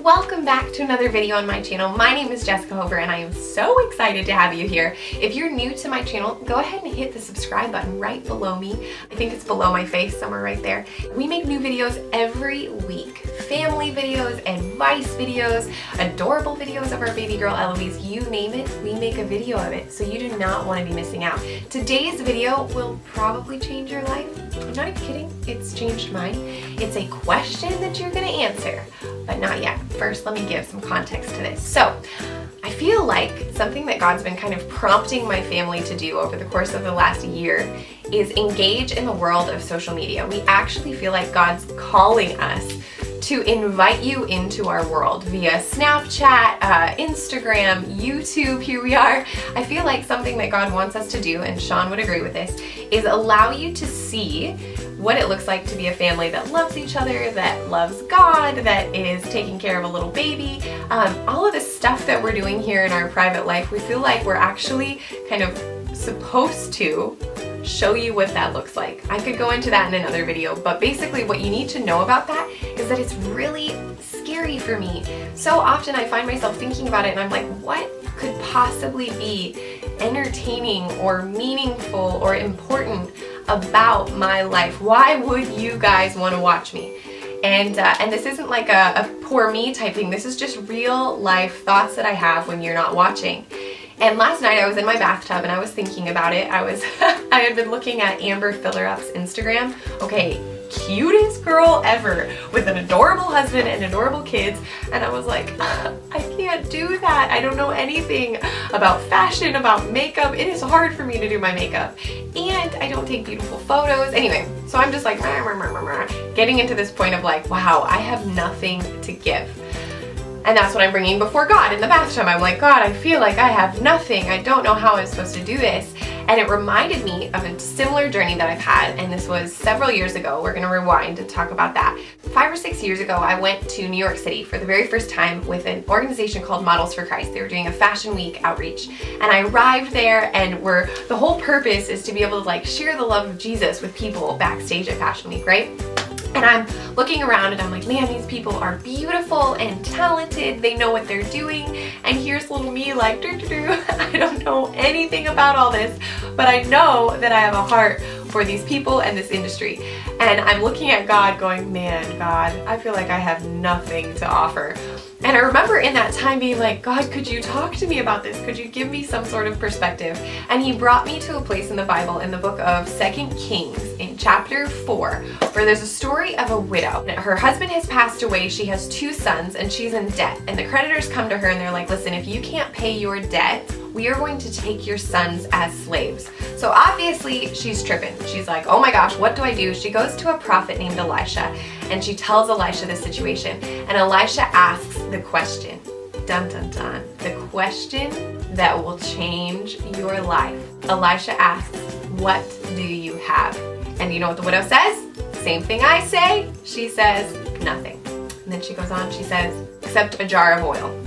welcome back to another video on my channel. My name is Shaun Hover and I am so excited to have you here. If you're new to my channel, go ahead and hit the subscribe button right below me. I think it's below my face, somewhere right there. We make new videos every week. Family videos, advice videos, adorable videos of our baby girl Eloise, you name it, we make a video of it. So you do not want to be missing out. Today's video will probably change your life. I'm not even kidding, it's changed mine. It's a question that you're going to answer, but not yet. First, let me give some context to this. So, I feel like something that God's been kind of prompting my family to do over the course of the last year is engage in the world of social media. We actually feel like God's calling us to invite you into our world via Snapchat, Instagram, YouTube. Here we are. I feel like something that God wants us to do, and Shaun would agree with this, is allow you to see what it looks like to be a family that loves each other, that loves God, that is taking care of a little baby. All of this stuff that we're doing here in our private life, we feel like we're actually kind of supposed to show you what that looks like. I could go into that in another video, but basically what you need to know about that is that it's really scary for me. So often I find myself thinking about it and I'm like, what could possibly be entertaining or meaningful or important about my life? Why would you guys want to watch me? And this isn't like a poor me type thing. This is just real life thoughts that I have when you're not watching. And last night I was in my bathtub and I was thinking about it. I had been looking at Amber Fillerup's Instagram. Okay, cutest girl ever with an adorable husband and adorable kids. And I was like, I can't do that. I don't know anything about fashion, about makeup. It is hard for me to do my makeup. And I don't take beautiful photos. Anyway, so I'm just like getting into this point of like, wow, I have nothing to give. And that's what I'm bringing before God in the bathtub. I'm like, God, I feel like I have nothing. I don't know how I'm supposed to do this. And it reminded me of a similar journey that I've had, and this was several years ago. We're going to rewind and talk about that. 5 or 6 years ago, I went to New York City for the very first time with an organization called Models for Christ. They were doing a Fashion Week outreach, and I arrived there, and the whole purpose is to be able to like share the love of Jesus with people backstage at Fashion Week, right? And I'm looking around and I'm like, man, these people are beautiful and talented. They know what they're doing. And here's little me like, I don't know anything about all this, but I know that I have a heart for these people and this industry. And I'm looking at God going, man, God, I feel like I have nothing to offer. And I remember in that time being like, God, could you talk to me about this? Could you give me some sort of perspective? And he brought me to a place in the Bible in the book of 2 Kings in chapter 4, where there's a story of a widow. Her husband has passed away. She has 2 sons and she's in debt. And the creditors come to her and they're like, listen, if you can't pay your debt, we are going to take your sons as slaves. So obviously she's tripping. She's like, oh my gosh, what do I do? She goes to a prophet named Elisha and she tells Elisha the situation. And Elisha asks the question, dun dun dun, the question that will change your life. Elisha asks, what do you have? And you know what the widow says? Same thing I say. She says, nothing. And then she goes on, she says, except a jar of oil.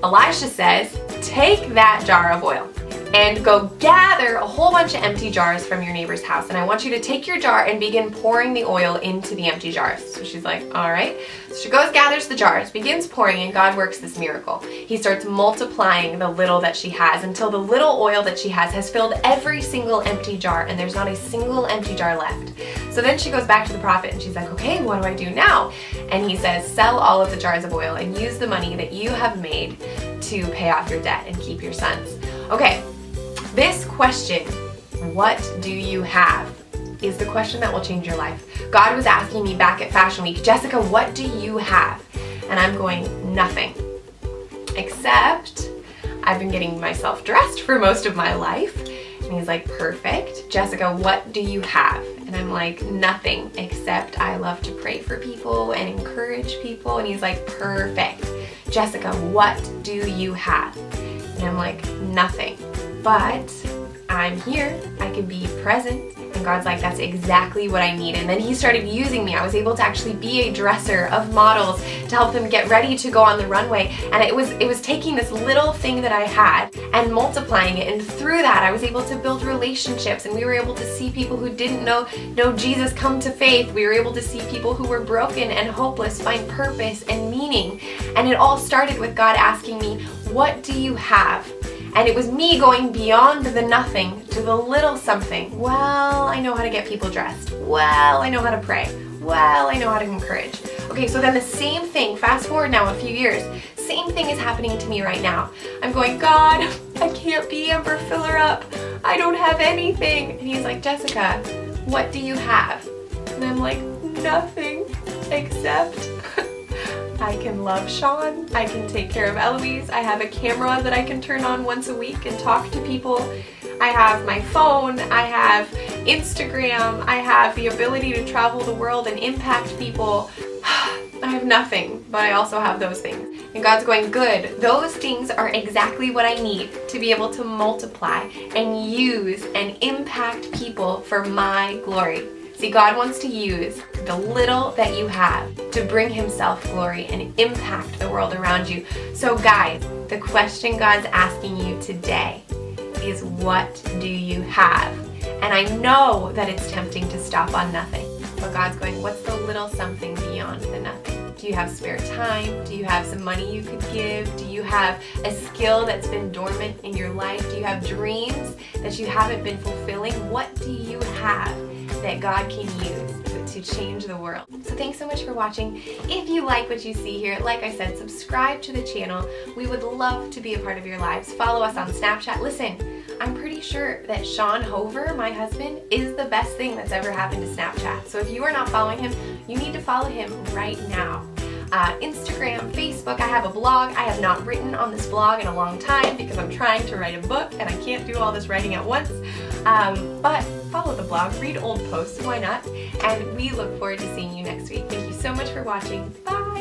Elisha says, take that jar of oil and go gather a whole bunch of empty jars from your neighbor's house. And I want you to take your jar and begin pouring the oil into the empty jars. So she's like, all right. So she goes, gathers the jars, begins pouring, and God works this miracle. He starts multiplying the little that she has until the little oil that she has filled every single empty jar, and there's not a single empty jar left. So then she goes back to the prophet and she's like, okay, what do I do now? And he says, sell all of the jars of oil and use the money that you have made to pay off your debt and keep your sons. Okay, this question, what do you have, is the question that will change your life. God was asking me back at Fashion Week, Jessica, what do you have? And I'm going, nothing. Except I've been getting myself dressed for most of my life. And he's like, perfect. Jessica, what do you have? And I'm like, nothing, except I love to pray for people and encourage people. And he's like, perfect. Jessica, what do you have? And I'm like, nothing. But I'm here. I can be present. And God's like, that's exactly what I need. And then he started using me. I was able to actually be a dresser of models to help them get ready to go on the runway. And it was taking this little thing that I had and multiplying it. And through that, I was able to build relationships. And we were able to see people who didn't know Jesus come to faith. We were able to see people who were broken and hopeless find purpose and meaning. And it all started with God asking me, what do you have? And it was me going beyond the nothing to the little something. Well, I know how to get people dressed. Well, I know how to pray. Well, I know how to encourage. Okay, so then the same thing, fast forward now a few years, same thing is happening to me right now. I'm going, God, I can't be Amber, fill her up. I don't have anything. And he's like, Jessica, what do you have? And I'm like, nothing except I can love Shaun, I can take care of Eloise, I have a camera that I can turn on once a week and talk to people, I have my phone, I have Instagram, I have the ability to travel the world and impact people. I have nothing, but I also have those things. And God's going, good, those things are exactly what I need to be able to multiply and use and impact people for my glory. See, God wants to use the little that you have to bring himself glory and impact the world around you. So guys, the question God's asking you today is, what do you have? And I know that it's tempting to stop on nothing, but God's going, what's the little something beyond the nothing? Do you have spare time? Do you have some money you could give? Do you have a skill that's been dormant in your life? Do you have dreams that you haven't been fulfilling? What do you have that God can use to change the world? So thanks so much for watching. If you like what you see here, like I said, subscribe to the channel. We would love to be a part of your lives. Follow us on Snapchat. Listen, I'm pretty sure that Shaun Hover, my husband, is the best thing that's ever happened to Snapchat. So if you are not following him, you need to follow him right now. Instagram, Facebook, I have a blog. I have not written on this blog in a long time because I'm trying to write a book and I can't do all this writing at once. But follow the blog, read old posts, why not? And we look forward to seeing you next week. Thank you so much for watching. Bye!